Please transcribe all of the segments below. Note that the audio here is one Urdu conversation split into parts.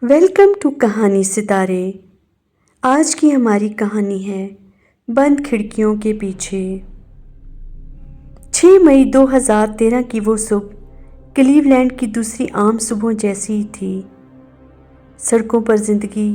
ویلکم ٹو کہانی ستارے۔ آج کی ہماری کہانی ہے بند کھڑکیوں کے پیچھے۔ 6 مئی 2013 کی وہ صبح کلیولینڈ کی دوسری عام صبحوں جیسی ہی تھی۔ سڑکوں پر زندگی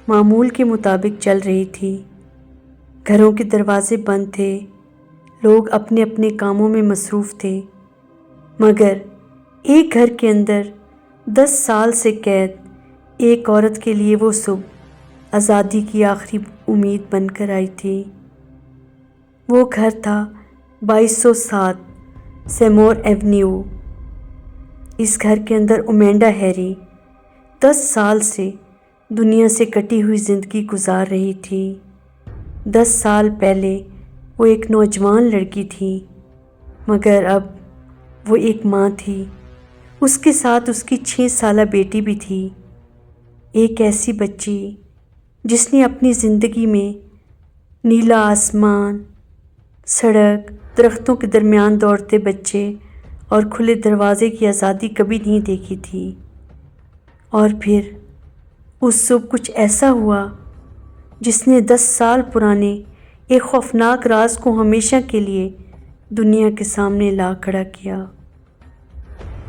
معمول کے مطابق چل رہی تھی۔ گھروں کے دروازے بند تھے، لوگ اپنے اپنے کاموں میں مصروف تھے، مگر ایک گھر کے اندر 10 سال سے قید ایک عورت کے لیے وہ صبح آزادی کی آخری امید بن کر آئی تھی۔ وہ گھر تھا 2207 سیمور ایونیو۔ اس گھر کے اندر امیڈا ہیری 10 سال سے دنیا سے کٹی ہوئی زندگی گزار رہی تھی۔ 10 سال پہلے وہ ایک نوجوان لڑکی تھی، مگر اب وہ ایک ماں تھی۔ اس کے ساتھ اس کی 6 سالہ بیٹی بھی تھی، ایک ایسی بچی جس نے اپنی زندگی میں نیلا آسمان، سڑک، درختوں کے درمیان دوڑتے بچے اور کھلے دروازے کی آزادی کبھی نہیں دیکھی تھی۔ اور پھر اس صبح کچھ ایسا ہوا جس نے 10 سال پرانے ایک خوفناک راز کو ہمیشہ کے لیے دنیا کے سامنے لا کھڑا کیا۔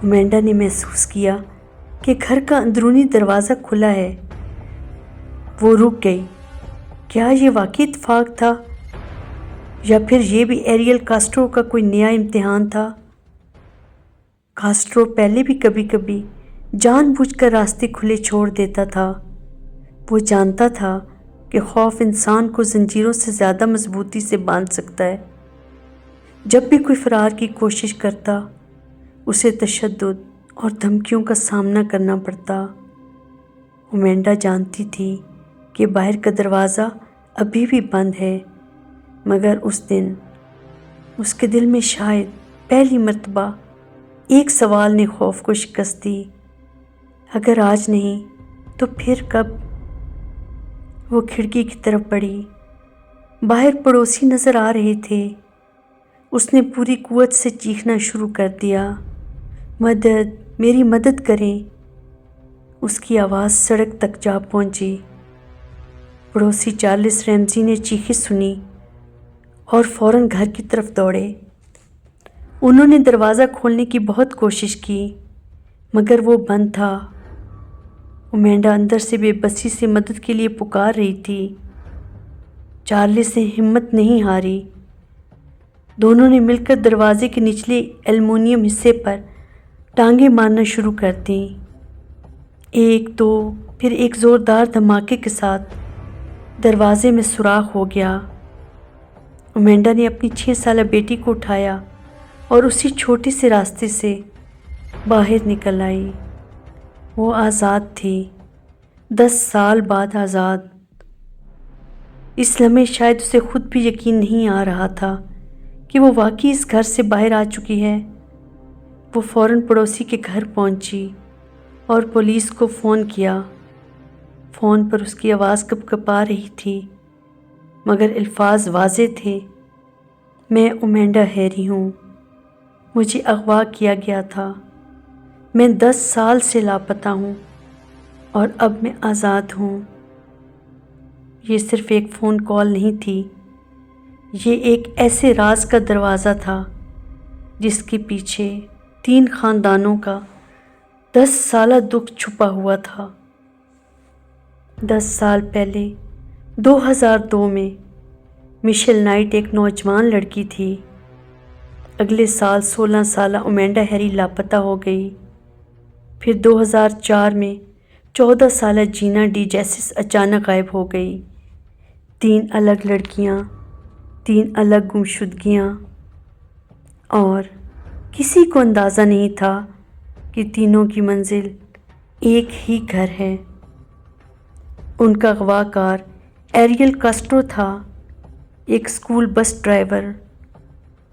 امیڈا نے محسوس کیا کہ گھر کا اندرونی دروازہ کھلا ہے۔ وہ رک گئی۔ کیا یہ واقعی اتفاق تھا، یا پھر یہ بھی ایریل کاسٹرو کا کوئی نیا امتحان تھا؟ کاسٹرو پہلے بھی کبھی کبھی جان بوجھ کر راستے کھلے چھوڑ دیتا تھا۔ وہ جانتا تھا کہ خوف انسان کو زنجیروں سے زیادہ مضبوطی سے باندھ سکتا ہے۔ جب بھی کوئی فرار کی کوشش کرتا، اسے تشدد اور دھمکیوں کا سامنا کرنا پڑتا۔ امیڈا جانتی تھی کہ باہر کا دروازہ ابھی بھی بند ہے، مگر اس دن اس کے دل میں شاید پہلی مرتبہ ایک سوال نے خوف کو شکست دی۔ اگر آج نہیں تو پھر کب؟ وہ کھڑکی کی طرف بڑھی۔ باہر پڑوسی نظر آ رہے تھے۔ اس نے پوری قوت سے چیخنا شروع کر دیا، مدد، میری مدد کریں۔ اس کی آواز سڑک تک جا پہنچی۔ پڑوسی چارلس ریمزی نے چیخیں سنی اور فوراً گھر کی طرف دوڑے۔ انہوں نے دروازہ کھولنے کی بہت کوشش کی، مگر وہ بند تھا۔ امیڈا اندر سے بے بسی سے مدد کے لیے پکار رہی تھی۔ چارلس نے ہمت نہیں ہاری۔ دونوں نے مل کر دروازے کے نچلے ایلومینیم حصے پر ٹانگیں مارنا شروع کر دیں۔ ایک، دو، پھر ایک زوردار دھماکے کے ساتھ دروازے میں سوراخ ہو گیا۔ امیڈا نے اپنی 6 سالہ بیٹی کو اٹھایا اور اسی چھوٹے سے راستے سے باہر نکل آئی۔ وہ آزاد تھی، 10 سال بعد آزاد۔ اس لمحے شاید اسے خود بھی یقین نہیں آ رہا تھا کہ وہ واقعی اس گھر سے باہر آ چکی ہے۔ وہ فوراً پڑوسی کے گھر پہنچی اور پولیس کو فون کیا۔ فون پر اس کی آواز کپکپا رہی تھی، مگر الفاظ واضح تھے۔ میں امیڈا ہیری ہوں۔ مجھے اغوا کیا گیا تھا۔ میں 10 سال سے لاپتہ ہوں اور اب میں آزاد ہوں۔ یہ صرف ایک فون کال نہیں تھی، یہ ایک ایسے راز کا دروازہ تھا جس کے پیچھے 3 خاندانوں کا 10 سالہ دکھ چھپا ہوا تھا۔ 10 سال پہلے 2002 میں میشیل نائٹ ایک نوجوان لڑکی تھی۔ اگلے سال 16 سالہ امیڈا ہیری لاپتہ ہو گئی۔ پھر 2004 میں 14 سالہ جینا ڈی جیسس اچانک غائب ہو گئی۔ 3 الگ لڑکیاں، 3 الگ گمشدگیاں، اور کسی کو اندازہ نہیں تھا کہ تینوں کی منزل ایک ہی گھر ہے۔ ان کا اغوا کار ایریل کاسٹرو تھا، ایک اسکول بس ڈرائیور۔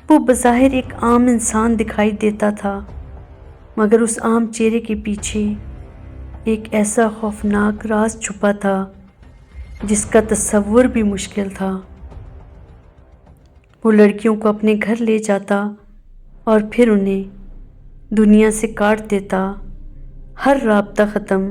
وہ بظاہر ایک عام انسان دکھائی دیتا تھا، مگر اس عام چہرے کے پیچھے ایک ایسا خوفناک راز چھپا تھا جس کا تصور بھی مشکل تھا۔ وہ لڑکیوں کو اپنے گھر لے جاتا اور پھر انہیں دنیا سے کاٹ دیتا، ہر رابطہ ختم۔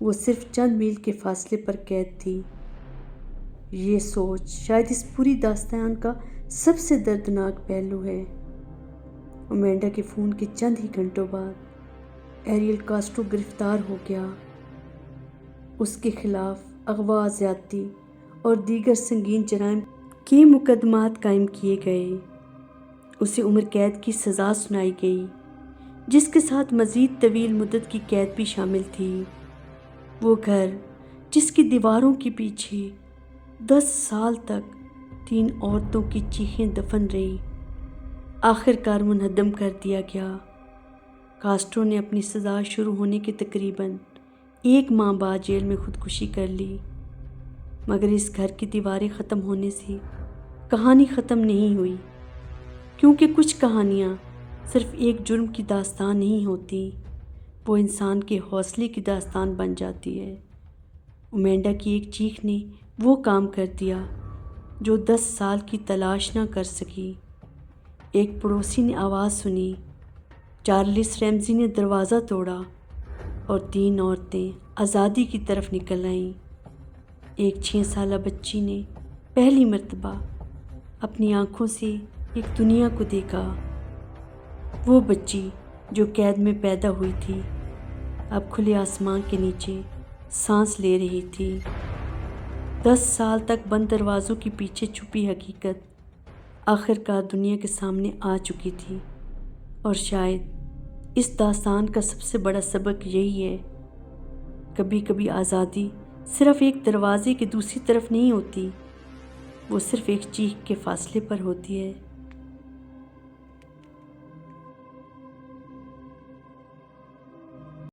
وہ صرف چند میل کے فاصلے پر قید تھی۔ یہ سوچ شاید اس پوری داستان کا سب سے دردناک پہلو ہے۔ امیڈا کے فون کے چند ہی گھنٹوں بعد ایریل کاسٹرو گرفتار ہو گیا۔ اس کے خلاف اغوا، زیادتی اور دیگر سنگین جرائم کے مقدمات قائم کیے گئے۔ اسے عمر قید کی سزا سنائی گئی، جس کے ساتھ مزید طویل مدت کی قید بھی شامل تھی۔ وہ گھر جس کی دیواروں کے پیچھے 10 سال تک 3 عورتوں کی چیخیں دفن رہی، آخر کار منہدم کر دیا گیا۔ کاسٹرو نے اپنی سزا شروع ہونے کے تقریباً 1 ماہ بعد جیل میں خودکشی کر لی، مگر اس گھر کی دیواریں ختم ہونے سے کہانی ختم نہیں ہوئی، کیونکہ کچھ کہانیاں صرف ایک جرم کی داستان نہیں ہوتی، وہ انسان کے حوصلے کی داستان بن جاتی ہے۔ امیڈا کی ایک چیخ نے وہ کام کر دیا جو 10 سال کی تلاش نہ کر سکی۔ ایک پڑوسی نے آواز سنی، چارلس ریمزی نے دروازہ توڑا اور 3 عورتیں آزادی کی طرف نکل آئیں۔ ایک 6 سالہ بچی نے پہلی مرتبہ اپنی آنکھوں سے ایک دنیا کو دیکھا۔ وہ بچی جو قید میں پیدا ہوئی تھی، اب کھلے آسمان کے نیچے سانس لے رہی تھی۔ 10 سال تک بند دروازوں کے پیچھے چھپی حقیقت آخر کار دنیا کے سامنے آ چکی تھی، اور شاید اس داستان کا سب سے بڑا سبق یہی ہے، کبھی کبھی آزادی صرف ایک دروازے کی دوسری طرف نہیں ہوتی، وہ صرف ایک چیخ کے فاصلے پر ہوتی ہے۔